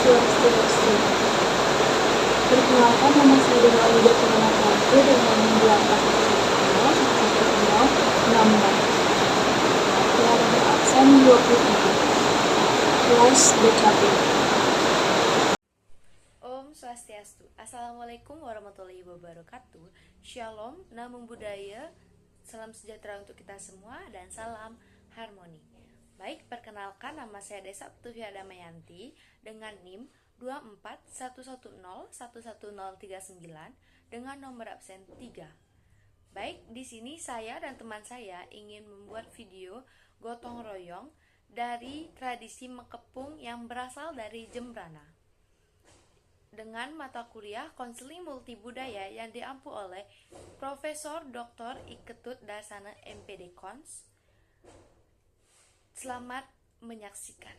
Swastiastu. Perkenalkan, nama saya Dina Alida Purnamawati dengan 84101116. Telah berabsen 23. Kelas DKP. Om Swastiastu. Assalamualaikum warahmatullahi wabarakatuh. Shalom, namo buddhaya. Salam sejahtera untuk kita semua dan salam harmoni. Baik, perkenalkan, nama saya Desa Putuvia Damayanti dengan NIM 24110111039 dengan nomor absen 3. Baik, di sini saya dan teman saya ingin membuat video gotong royong dari tradisi mekepung yang berasal dari Jembrana dengan mata kuliah konseling multibudaya yang diampu oleh Profesor Dr. Iketut Darsana MPD Cons. Selamat menyaksikan.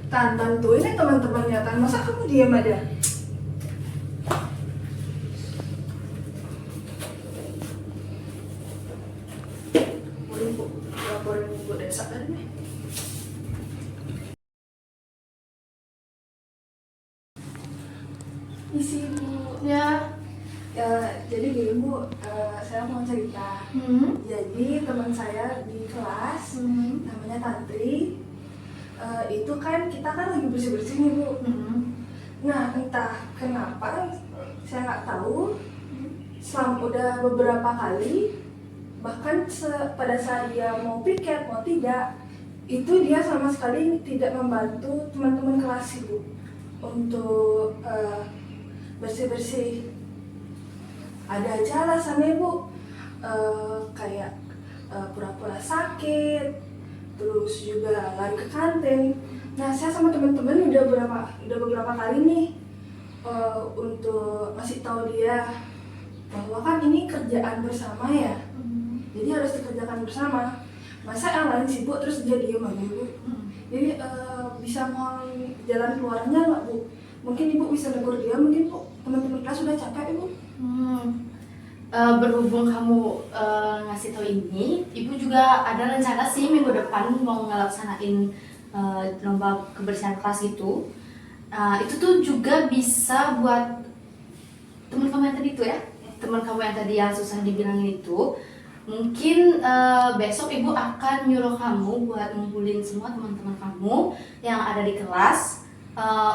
Tan, bantuin teman-temannya, Tan. Masa kamu diam aja? Boleh, Bu. Laporin Bu Desa tadi nih. Isi, Bu. Ya. Jadi gini, Bu. Saya mau cerita. Jadi teman saya di kelas, namanya Tantri. Itu kan kita kan lagi bersih-bersih nih, Bu. Nah, entah kenapa saya nggak tahu, selama udah beberapa kali, bahkan pada saat dia mau piket mau tidak, itu dia sama sekali tidak membantu teman-teman kelas, Bu, untuk bersih-bersih. Ada aja alasannya, Bu, kayak pura-pura sakit, terus juga lari ke kantin. Nah, saya sama teman-teman udah beberapa kali nih untuk ngasih tahu dia bahwa kan ini kerjaan bersama ya, jadi harus dikerjakan bersama. Masa yang lain sibuk terus dia diem aja, Bu. Jadi bisa mohon jalan keluarnya nggak, Bu? Mungkin Ibu bisa negur dia, mungkin Bu teman-teman kelas sudah capek, Ibu. Berhubung kamu ngasih tahu ini, Ibu juga ada rencana sih minggu depan mau ngelaksanain lomba kebersihan kelas itu. Itu tuh juga bisa buat teman kamu yang tadi itu ya, teman kamu yang tadi yang susah dibilangin itu. Mungkin besok Ibu akan nyuruh kamu buat ngumpulin semua teman-teman kamu yang ada di kelas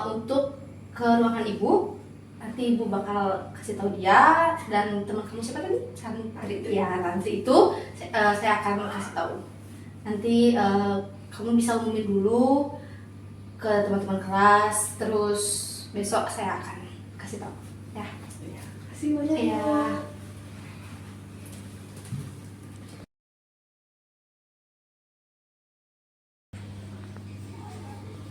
untuk ke ruangan Ibu. Nanti Ibu bakal kasih tahu dia dan teman kamu siapa tadi? Tadi itu ya, nanti itu saya akan kasih tahu. Nanti kamu bisa umumin dulu ke teman-teman kelas, terus besok saya akan kasih tahu. Ya. Kasih banyak, Ya. Bu.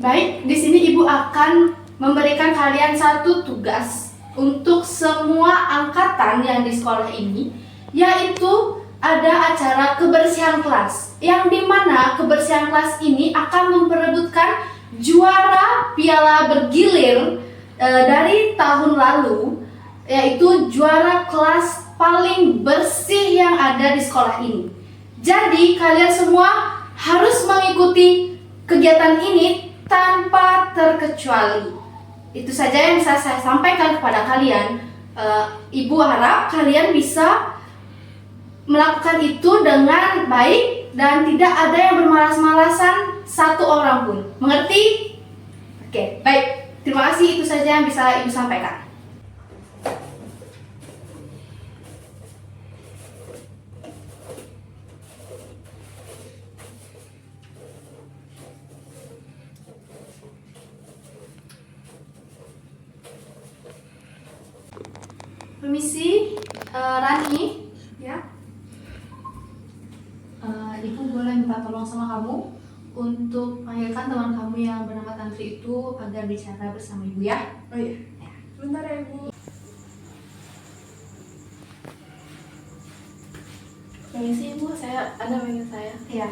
Baik, di sini Ibu akan memberikan kalian satu tugas untuk semua angkatan yang di sekolah ini, yaitu ada acara kebersihan kelas, yang dimana kebersihan kelas ini akan memperebutkan juara piala bergilir dari tahun lalu, yaitu juara kelas paling bersih yang ada di sekolah ini. Jadi kalian semua harus mengikuti kegiatan ini tanpa terkecuali. Itu saja yang bisa saya sampaikan kepada kalian. Ibu harap kalian bisa melakukan itu dengan baik dan tidak ada yang bermalas-malasan satu orang pun. Mengerti? Oke, baik. Terima kasih, itu saja yang bisa Ibu sampaikan. Permisi, Rani. Ya. Ibu boleh minta tolong sama kamu untuk panggilkan teman kamu yang bernama Tantri itu agar bicara bersama Ibu ya. Oh iya. Sebentar ya, Bu. Permisi, Bu, Anda manggil saya? Iya.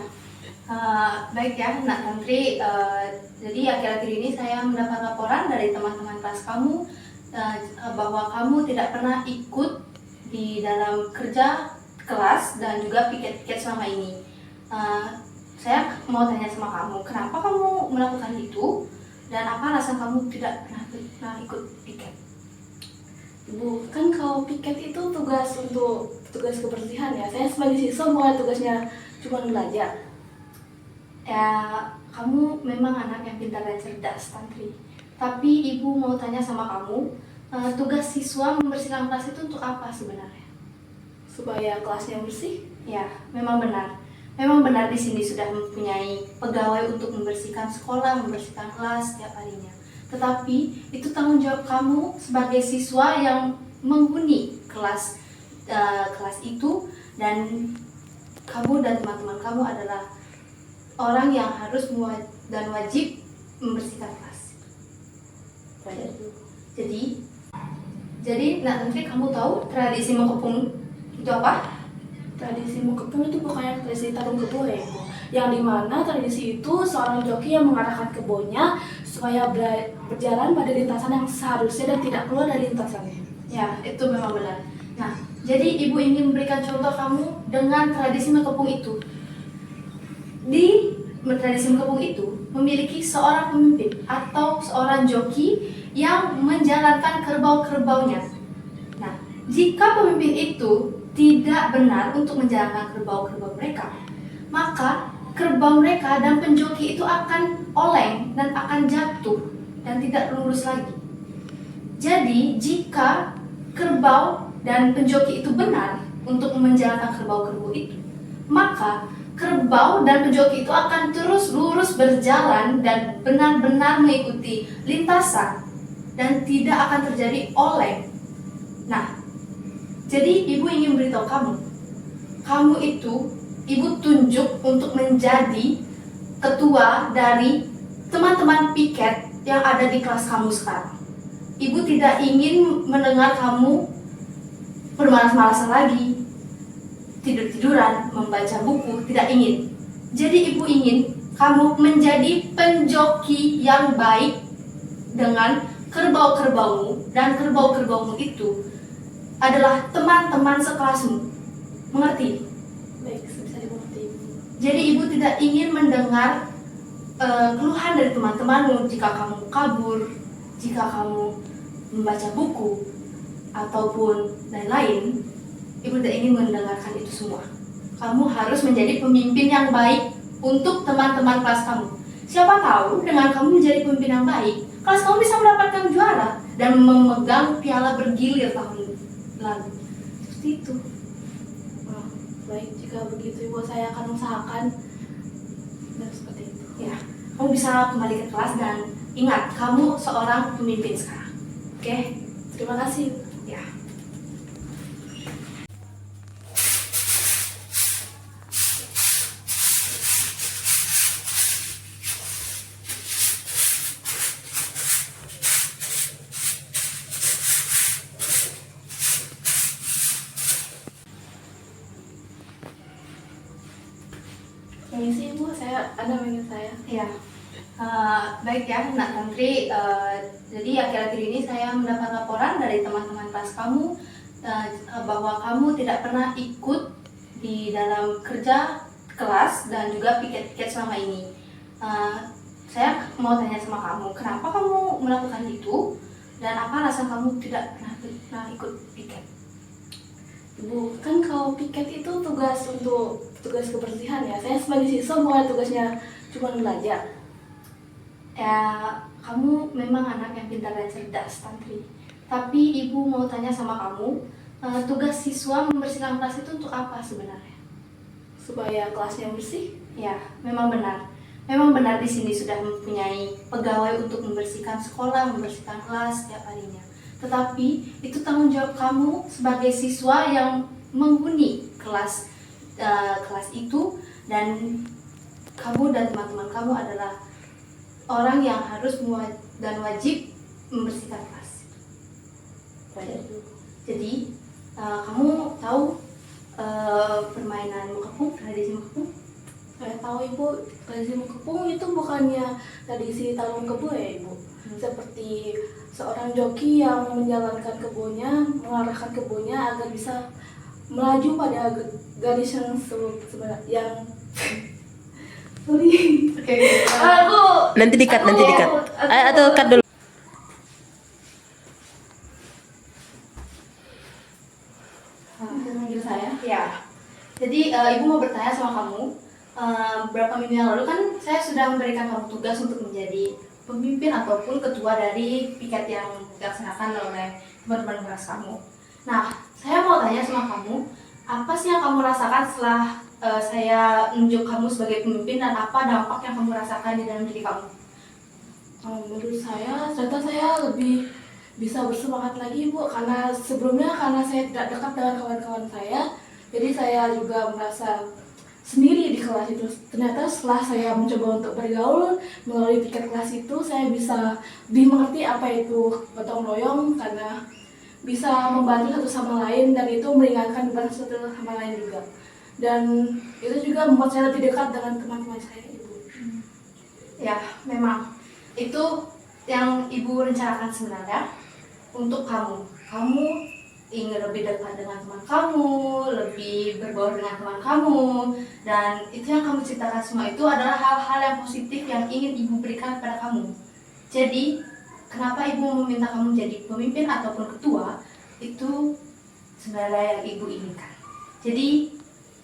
Baik ya, Nak Tantri. Jadi akhir-akhir ini saya mendapat laporan dari teman-teman kelas kamu bahwa kamu tidak pernah ikut di dalam kerja kelas dan juga piket-piket selama ini. Saya mau tanya sama kamu, kenapa kamu melakukan itu dan apa alasan kamu tidak pernah ikut piket? Ibu, kan kalau piket itu tugas kebersihan ya. Saya sebagai siswa bukan tugasnya cuma belajar. Ya, kamu memang anak yang pintar dan cerdas, Tantri. Tapi ibu mau tanya sama kamu, tugas siswa membersihkan kelas itu untuk apa sebenarnya? Supaya kelasnya bersih. Ya, memang benar. Memang benar di sini sudah mempunyai pegawai untuk membersihkan sekolah, membersihkan kelas setiap harinya. Tetapi itu tanggung jawab kamu sebagai siswa yang menghuni kelas itu, dan kamu dan teman-teman kamu adalah orang yang harus dan wajib membersihkan kelas. Jadi, nah nanti kamu tahu tradisi mengepung itu apa? Tradisi mengepung itu bukannya tradisi tarung kebo ya, Ibu? Yang dimana tradisi itu seorang joki yang mengarahkan kebonya supaya berjalan pada lintasan yang seharusnya dan tidak keluar dari lintasannya. Ya, itu memang benar. Nah, jadi ibu ingin memberikan contoh kamu dengan tradisi mengepung itu. Di tradisi mengepung itu memiliki seorang pemimpin atau seorang joki yang menjalankan kerbau-kerbaunya. Nah, jika pemimpin itu tidak benar untuk menjalankan kerbau-kerbau mereka, maka kerbau mereka dan penjoki itu akan oleng dan akan jatuh dan tidak lurus lagi. Jadi, jika kerbau dan penjoki itu benar untuk menjalankan kerbau-kerbau itu, maka kerbau dan penjoki itu akan terus lurus berjalan dan benar-benar mengikuti lintasan dan tidak akan terjadi oleng. Nah, jadi ibu ingin beritahu kamu itu ibu tunjuk untuk menjadi ketua dari teman-teman piket yang ada di kelas kamu sekarang. Ibu tidak ingin mendengar kamu bermalas-malasan lagi, tidur-tiduran, membaca buku, tidak ingin. Jadi ibu ingin kamu menjadi penjoki yang baik dengan kerbau-kerbaumu, dan kerbau-kerbaumu itu adalah teman-teman sekelasmu. Mengerti? Baik, bisa dimengerti, Ibu. Jadi ibu tidak ingin mendengar keluhan dari teman-temanmu jika kamu kabur, jika kamu membaca buku, ataupun lain-lain. Ibu tidak ingin mendengarkan itu semua. Kamu harus menjadi pemimpin yang baik untuk teman-teman kelas kamu. Siapa tahu dengan kamu menjadi pemimpin yang baik, kelas kamu bisa mendapatkan juara dan memegang piala bergilir tahun lalu. Seperti itu. Baik, jika begitu Ibu, saya akan usahakan dan seperti itu. Ya, kamu bisa kembali ke kelas dan ingat, kamu seorang pemimpin sekarang. Oke? Terima kasih. Ya. Permisi Ibu, Anda manggil saya. Ya, baik ya, Nak Tantri. Jadi akhir-akhir ini saya mendapat laporan dari teman-teman kelas kamu bahwa kamu tidak pernah ikut di dalam kerja kelas dan juga piket-piket selama ini. Saya mau tanya sama kamu, kenapa kamu melakukan itu dan apa alasan kamu tidak pernah ikut piket? Ibu, kan kalau piket itu tugas kebersihan ya. Saya sebagai siswa bukan tugasnya cuma belajar. Ya, kamu memang anak yang pintar dan cerdas, Tantri. Tapi ibu mau tanya sama kamu, tugas siswa membersihkan kelas itu untuk apa sebenarnya? Supaya kelasnya bersih. Ya, memang benar. Memang benar di sini sudah mempunyai pegawai untuk membersihkan sekolah, membersihkan kelas setiap harinya. Tetapi itu tanggung jawab kamu sebagai siswa yang menghuni kelas itu, dan kamu dan teman-teman kamu adalah orang yang harus dan wajib membersihkan kelas. Jadi kamu tahu permainan mengepung, tradisi mengepung? Saya tahu Ibu, tradisi mengepung itu bukannya tradisi tarung kebo ya Ibu? Seperti seorang joki yang menjalankan kebunnya, mengarahkan kebunnya agar bisa melaju pada garis yang sebenarnya yang sorry. Oke. Nanti dikat. Atau cut dulu. Manggil saya. Ya. Jadi Ibu mau bertanya sama kamu. Beberapa minggu yang lalu kan saya sudah memberikan kamu tugas untuk menjadi pemimpin ataupun ketua dari piket yang dilaksanakan oleh teman-teman kelas kamu. Nah, saya mau tanya sama kamu, apa sih yang kamu rasakan setelah saya menunjuk kamu sebagai pemimpin dan apa dampak yang kamu rasakan di dalam diri kamu? Menurut saya, ternyata saya lebih bisa bersemangat lagi Bu, karena sebelumnya karena saya tidak dekat dengan kawan-kawan saya, jadi saya juga merasa sendiri di kelas itu. Ternyata setelah saya mencoba untuk bergaul melalui piket kelas itu, saya bisa lebih mengerti apa itu gotong royong karena bisa membantu satu sama lain dan itu meringankan beban satu sama lain juga. Dan itu juga membuat saya lebih dekat dengan teman-teman saya Ibu. Ya, memang itu yang Ibu rencanakan sebenarnya untuk kamu. Kamu ingin lebih dekat dengan teman kamu, lebih berbaur dengan teman kamu, dan itu yang kamu ceritakan semua itu adalah hal-hal yang positif yang ingin Ibu berikan kepada kamu. Jadi, kenapa Ibu meminta kamu jadi pemimpin ataupun ketua, itu sebenarnya yang Ibu inginkan. Jadi,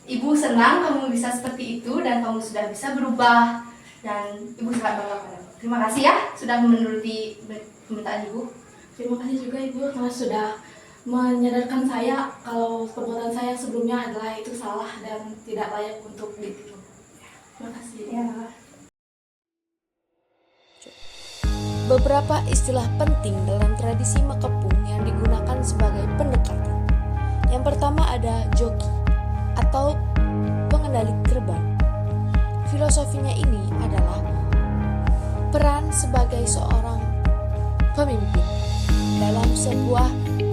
Ibu senang kamu bisa seperti itu dan kamu sudah bisa berubah, dan Ibu sangat bangga padamu. Terima kasih ya sudah menuruti permintaan Ibu. Terima kasih juga Ibu karena sudah menyadarkan saya kalau perbuatan saya sebelumnya adalah itu salah dan tidak layak untuk ditiru. Terima kasih. Ya. Beberapa istilah penting dalam tradisi Makepung yang digunakan sebagai pendekatan. Yang pertama ada joki atau pengendali kerbau. Filosofinya ini adalah peran sebagai seorang pemimpin dalam sebuah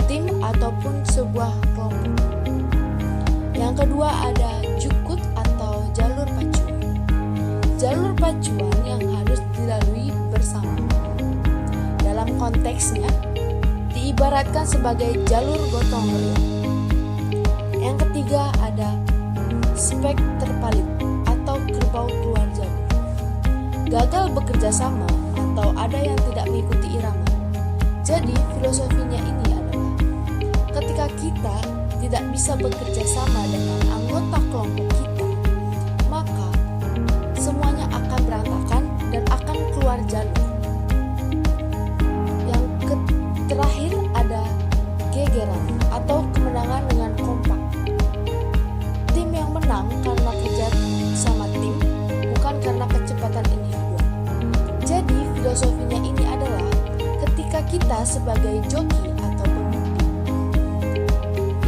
tim ataupun sebuah kelompok. Yang kedua ada jukut atau jalur pacuan. Jalur pacuan yang harus dilalui bersama. Dalam konteksnya diibaratkan sebagai jalur gotong royong. Yang ketiga ada spek terpalit atau kerbau keluar jalur. Gagal bekerja sama atau ada yang tidak mengikuti irama. Jadi filosofinya ini adalah ketika kita tidak bisa bekerja sama dengan anggota kelompok kita, maka semuanya akan berantakan dan akan keluar jalur. Yang terakhir ada gegeran atau kemenangan dengan kompak. Tim yang menang karena kerja sama tim, bukan karena kecepatan individual. Jadi filosofinya ini adalah ketika kita sebagai joki atau pemimpin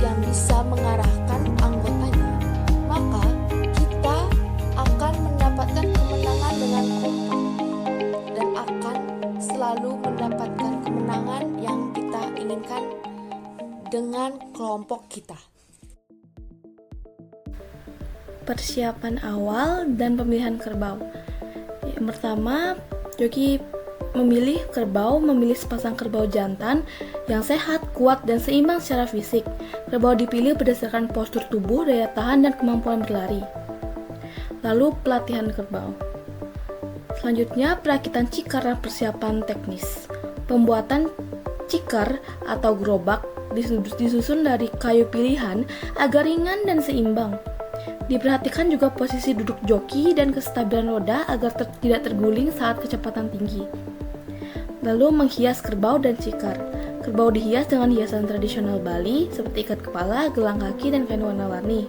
yang bisa mengarahkan anggotanya, maka kita akan mendapatkan kemenangan dengan kompak dan akan selalu mendapatkan kemenangan yang kita inginkan dengan kelompok kita. Persiapan awal dan pemilihan kerbau. Yang pertama, joki memilih sepasang kerbau jantan yang sehat, kuat, dan seimbang secara fisik. Kerbau dipilih berdasarkan postur tubuh, daya tahan, dan kemampuan berlari. Lalu pelatihan kerbau. Selanjutnya, perakitan cikar dan persiapan teknis. Pembuatan cikar atau gerobak disusun dari kayu pilihan agar ringan dan seimbang. Diperhatikan juga posisi duduk joki dan kestabilan roda agar tidak terguling saat kecepatan tinggi. Lalu menghias kerbau dan cikar. Kerbau dihias dengan hiasan tradisional Bali seperti ikat kepala, gelang kaki, dan kain warna-warni.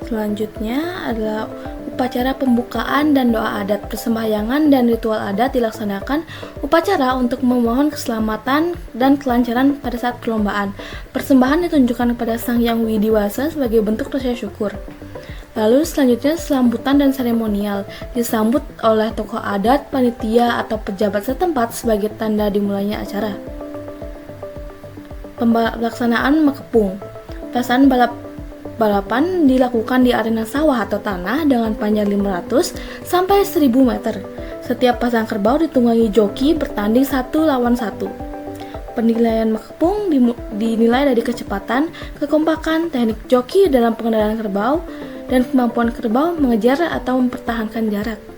Selanjutnya adalah upacara pembukaan dan doa adat. Persembahyangan dan ritual adat dilaksanakan upacara untuk memohon keselamatan dan kelancaran pada saat perlombaan. Persembahan ditunjukkan kepada Sang Yang Widiwasa sebagai bentuk rasa syukur. Lalu selanjutnya selambutan dan seremonial, disambut oleh tokoh adat, panitia, atau pejabat setempat sebagai tanda dimulainya acara. Pelaksanaan Makepung. Pelaksanaan balap Balapan dilakukan di arena sawah atau tanah dengan panjang 500 sampai 1000 meter. Setiap pasang kerbau ditunggangi joki bertanding 1 lawan 1. Penilaian makepung dinilai dari kecepatan, kekompakan, teknik joki dalam pengendalian kerbau, dan kemampuan kerbau mengejar atau mempertahankan jarak.